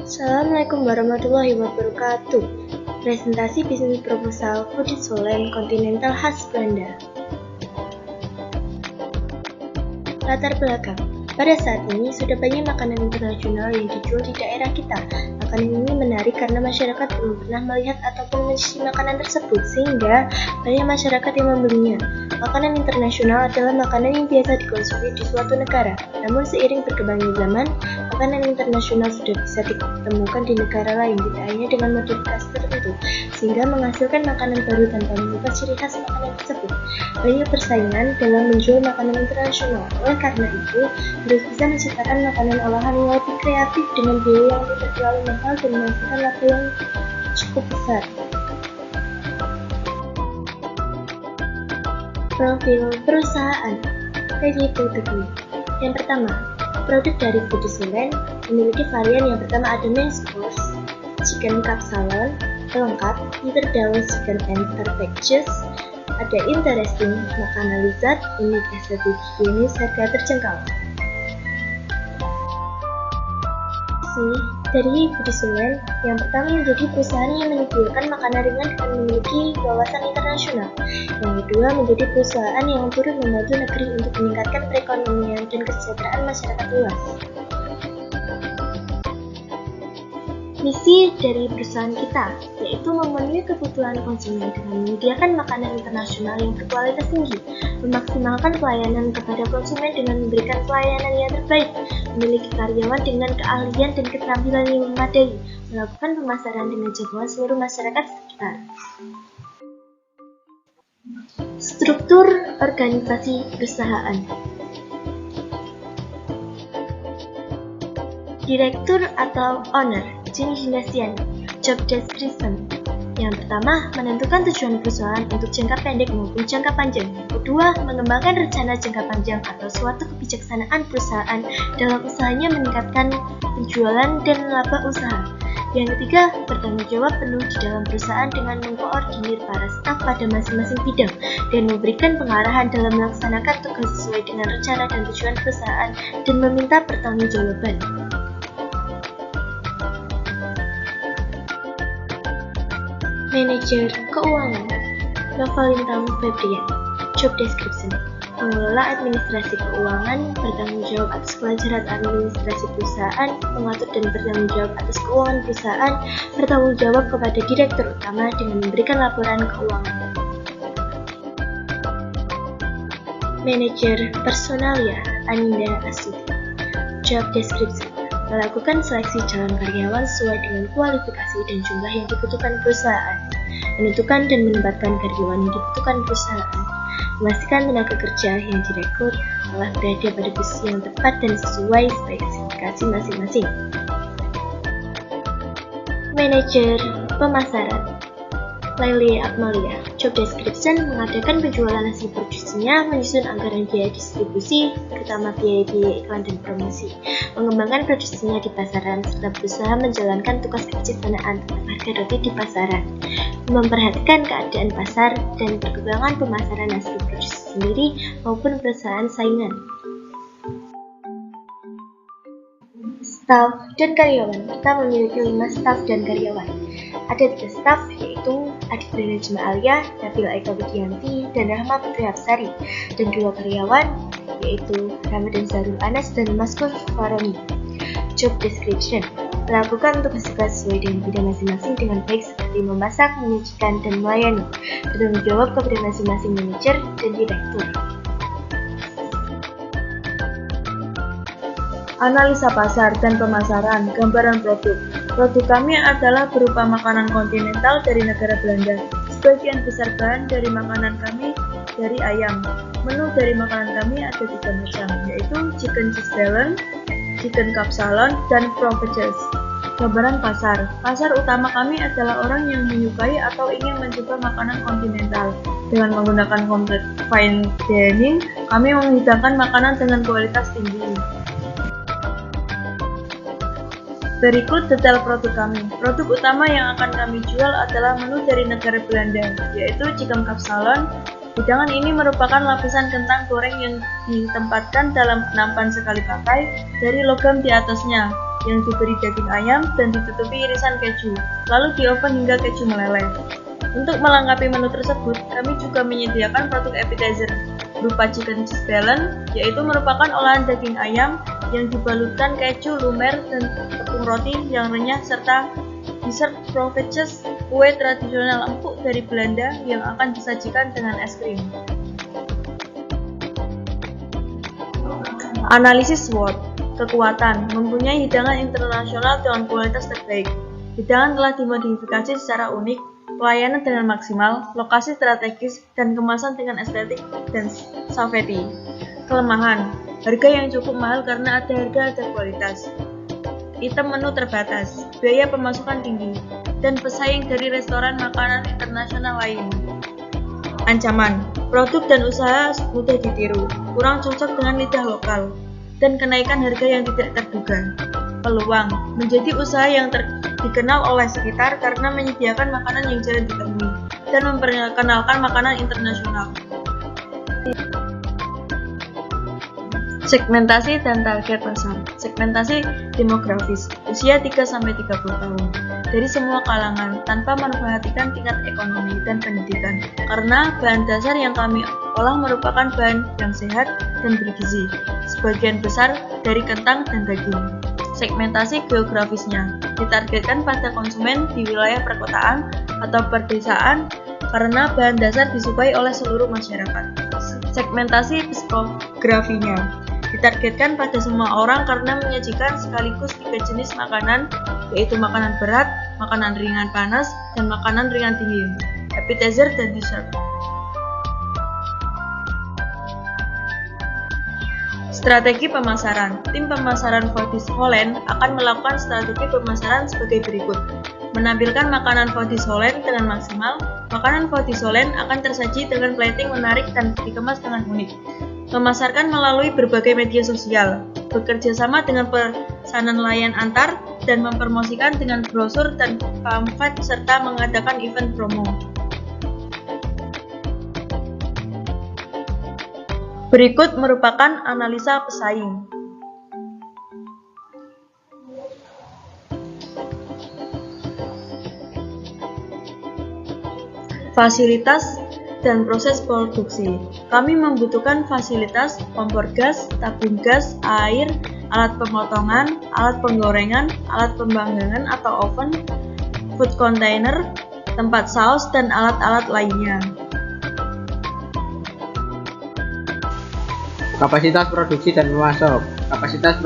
Assalamualaikum warahmatullahi wabarakatuh. Presentasi bisnis proposal Food Solen Continental khas Belanda. Latar belakang. Pada saat ini sudah banyak makanan internasional yang dijual di daerah kita. Makanan ini menarik karena masyarakat belum pernah melihat ataupun mencicipi makanan tersebut, sehingga banyak masyarakat yang membelinya. Makanan internasional adalah makanan yang biasa dikonsumsi di suatu negara. Namun seiring berkembangnya zaman, makanan internasional sudah bisa ditemukan di negara lain, tidak hanya dengan modifikasi tertentu, sehingga menghasilkan makanan baru tanpa mengubah ciri khas makanan tersebut. Banyak persaingan dalam menjual makanan internasional. Oleh karena itu, harus bisa menciptakan makanan olahan yang lebih kreatif dengan biaya yang tidak terlalu mahal dan menghasilkan laba yang cukup besar. Profil perusahaan. Ready to Degree. Yang pertama, produk dari Food Solen memiliki varian yang pertama ada main course, chicken capsalon, pelengkap, interdawes chicken and packages, ada interesting, makanan lezat, unik, estetik, higienis, harga terjangkau. Dari Food Solen, yang pertama menjadi perusahaan yang menyediakan makanan ringan dan memiliki wawasan internasional. Yang kedua menjadi perusahaan yang turut membantu negeri untuk meningkatkan perekonomian dan kesejahteraan masyarakat luas. Misi dari perusahaan kita yaitu memenuhi kebutuhan konsumen dengan menyediakan makanan internasional yang berkualitas tinggi, memaksimalkan pelayanan kepada konsumen dengan memberikan pelayanan yang terbaik, memiliki karyawan dengan keahlian dan keterampilan yang memadai, melakukan pemasaran dengan jangkauan seluruh masyarakat sekitar. Struktur organisasi perusahaan. Direktur atau owner, jenis dinasian, job description. Yang pertama, menentukan tujuan perusahaan untuk jangka pendek maupun jangka panjang. Yang kedua, mengembangkan rencana jangka panjang atau suatu kebijaksanaan perusahaan dalam usahanya meningkatkan penjualan dan laba usaha. Yang ketiga, bertanggung jawab penuh di dalam perusahaan dengan mengkoordinir para staf pada masing-masing bidang dan memberikan pengarahan dalam melaksanakan tugas sesuai dengan rencana dan tujuan perusahaan dan meminta pertanggungjawaban. Manajer keuangan, Novalintang Febrian. Job description: mengelola administrasi keuangan, bertanggung jawab atas kelancaran administrasi perusahaan, mengatur dan bertanggung jawab atas keuangan perusahaan, bertanggung jawab kepada direktur utama dengan memberikan laporan keuangan. Manajer personalia, Aninda Astuti. Job description: melakukan seleksi calon karyawan sesuai dengan kualifikasi dan jumlah yang dibutuhkan perusahaan, menentukan dan menempatkan karyawan yang dibutuhkan perusahaan, memastikan tenaga kerja yang direkrut telah berada pada posisi yang tepat dan sesuai spesifikasi masing-masing. Manajer pemasaran, Laili Akmalia. Job description: mengadakan penjualan hasil produksinya, menyusun anggaran biaya distribusi, terutama biaya-biaya iklan dan promosi, mengembangkan produksinya di pasaran, serta berusaha menjalankan tugas kebijaksanaan tentang harga roti di pasaran, memperhatikan keadaan pasar dan perkembangan pemasaran hasil produksi sendiri maupun perusahaan saingan. Staf dan karyawan. Kita memiliki 5 staf dan karyawan. Ada 3 staf, yaitu Aditya Jemaalia, Nabila Eka Widianti, dan Rahma Putri Hapsari, dan 2 karyawan, yaitu Ramadan Zarul Anas dan Maskur Faroni. Job description: melakukan tugas-tugas sesuai dengan bidang masing-masing dengan baik seperti memasak, menyajikan, dan melayani, bertanggung jawab kepada masing-masing manajer dan direktur. Analisa pasar dan pemasaran, gambaran produk. Produk kami adalah berupa makanan kontinental dari negara Belanda. Sebagian besar bahan dari makanan kami dari ayam. Menu dari makanan kami ada 3 macam, yaitu chicken capsalon, chicken capsalon, dan packages. Gambaran pasar. Pasar utama kami adalah orang yang menyukai atau ingin mencoba makanan kontinental. Dengan menggunakan konsep fine dining, kami menghidangkan makanan dengan kualitas tinggi. Berikut detail produk kami. Produk utama yang akan kami jual adalah menu dari negara Belanda, yaitu chicken capsalon. Hidangan ini merupakan lapisan kentang goreng yang ditempatkan dalam nampan sekali pakai dari logam di atasnya. yang diberi daging ayam dan ditutupi irisan keju, lalu di oven hingga keju meleleh. Untuk melengkapi menu tersebut, kami juga menyediakan produk appetizer berupa chicken cheese balen, yaitu merupakan olahan daging ayam yang dibalutkan keju lumer dan tepung roti yang renyah serta dessert provetjes, kue tradisional empuk dari Belanda yang akan disajikan dengan es krim. Analisis SWOT. Kekuatan, mempunyai hidangan internasional dengan kualitas terbaik. Hidangan telah dimodifikasi secara unik, pelayanan dengan maksimal, lokasi strategis, dan kemasan dengan estetik dan safety. Kelemahan, harga yang cukup mahal karena ada harga kualitas. Item menu terbatas, biaya pemasukan tinggi, dan pesaing dari restoran makanan internasional lain. Ancaman, produk dan usaha mudah ditiru, kurang cocok dengan lidah lokal, dan kenaikan harga yang tidak terduga. Peluang, menjadi usaha yang dikenal oleh sekitar karena menyediakan makanan yang jarang ditemui, dan memperkenalkan makanan internasional. Segmentasi dan target pasar. Segmentasi demografis, usia 3-30 tahun, dari semua kalangan tanpa memperhatikan tingkat ekonomi dan pendidikan, karena bahan dasar yang kami olah merupakan bahan yang sehat dan bergizi, sebagian besar dari kentang dan daging. Segmentasi geografisnya ditargetkan pada konsumen di wilayah perkotaan atau perdesaan karena bahan dasar disukai oleh seluruh masyarakat. Segmentasi psikografinya ditargetkan pada semua orang karena menyajikan sekaligus 3 jenis makanan, yaitu makanan berat, makanan ringan panas, dan makanan ringan dingin, appetizer dan dessert. Strategi pemasaran. Tim pemasaran Foodies Holland akan melakukan strategi pemasaran sebagai berikut. Menampilkan makanan Foodies Holland dengan maksimal. Makanan Foodies Holland akan tersaji dengan plating menarik dan dikemas dengan unik. Memasarkan melalui berbagai media sosial, bekerja sama dengan pesanan layan antar, dan mempromosikan dengan brosur dan pamflet serta mengadakan event promo. Berikut merupakan analisa pesaing. Fasilitas dan proses produksi. Kami membutuhkan fasilitas kompor gas, tabung gas, air, alat pemotongan, alat penggorengan, alat pemanggangan atau oven, food container, tempat saus, dan alat-alat lainnya. Kapasitas produksi dan pemasok. Kapasitas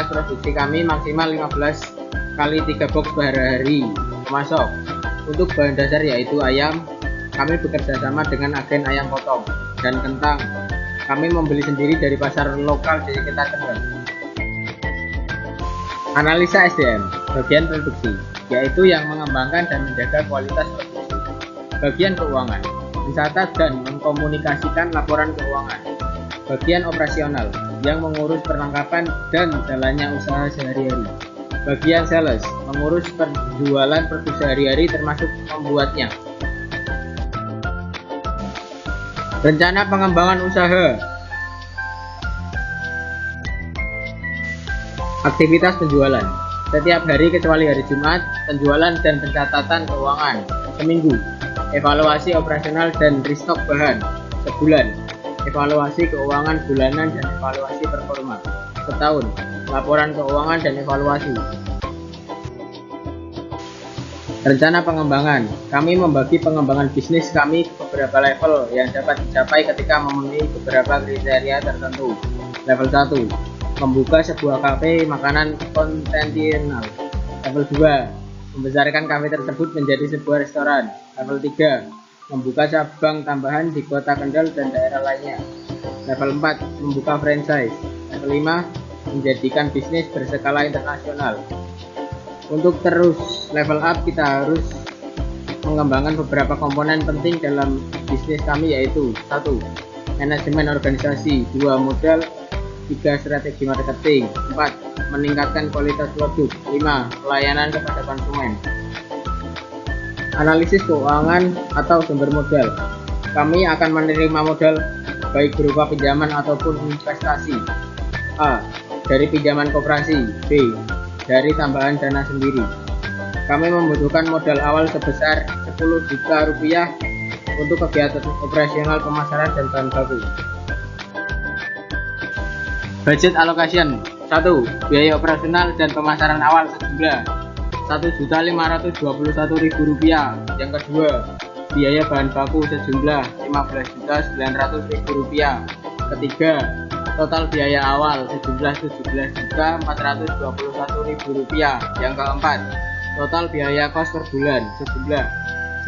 produksi kami maksimal 15 kali 3 box per hari. Pemasok, untuk bahan dasar yaitu ayam, kami bekerja sama dengan agen ayam potong dan kentang. Kami membeli sendiri dari pasar lokal di sekitar Kendal. Analisa SDM, bagian produksi, yaitu yang mengembangkan dan menjaga kualitas produksi. Bagian keuangan, mencatat dan mengkomunikasikan laporan keuangan. Bagian operasional, yang mengurus perlengkapan dan jalannya usaha sehari-hari. Bagian sales, mengurus penjualan produk sehari-hari termasuk membuatnya. Rencana pengembangan usaha. Aktivitas penjualan. Setiap hari kecuali hari Jumat, penjualan dan pencatatan keuangan. Seminggu. Evaluasi operasional dan restock bahan. Sebulan. Evaluasi keuangan bulanan dan evaluasi performa. Setahun. Laporan keuangan dan evaluasi. Rencana pengembangan. Kami membagi pengembangan bisnis kami ke beberapa level yang dapat dicapai ketika memenuhi beberapa kriteria tertentu. Level 1. Membuka sebuah kafe makanan konvensional. Level 2. Membesarkan kafe tersebut menjadi sebuah restoran. Level 3. Membuka cabang tambahan di kota Kendal dan daerah lainnya. Level 4. Membuka franchise. Level 5. Menjadikan bisnis berskala internasional. Untuk terus level up, kita harus mengembangkan beberapa komponen penting dalam bisnis kami, yaitu 1. Manajemen organisasi, 2. Modal, 3. Strategi marketing, 4. Meningkatkan kualitas produk, 5. Pelayanan kepada konsumen. Analisis keuangan atau sumber modal. Kami akan menerima modal baik berupa pinjaman ataupun investasi. A. dari pinjaman koperasi. B. Dari tambahan dana sendiri. Kami membutuhkan modal awal sebesar 10 juta rupiah untuk kegiatan operasional pemasaran dan bahan baku. Budget allocation. 1. Biaya operasional dan pemasaran awal sejumlah Rp1.521.000. Yang kedua, biaya bahan baku sejumlah Rp15.900.000. Ketiga, total biaya awal sejumlah Rp17.421.000. Yang keempat, total biaya kos per bulan sejumlah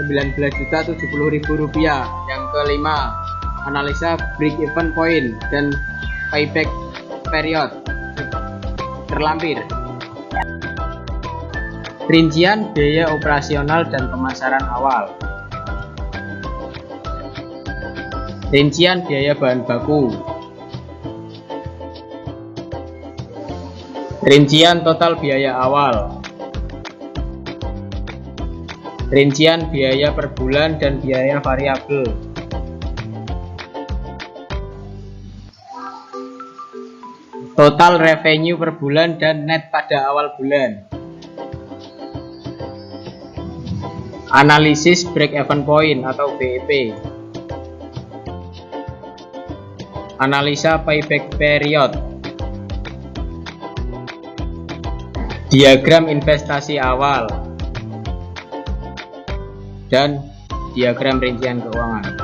Rp19.070.000. Yang kelima, analisa break-even point dan payback period. Terlampir. Rincian biaya operasional dan pemasaran awal. Rincian biaya bahan baku. Rincian total biaya awal. Rincian biaya per bulan dan biaya variabel. Total revenue per bulan dan net pada awal bulan. Analisis break-even point atau BEP. Analisa payback period. Diagram investasi awal dan diagram rincian keuangan.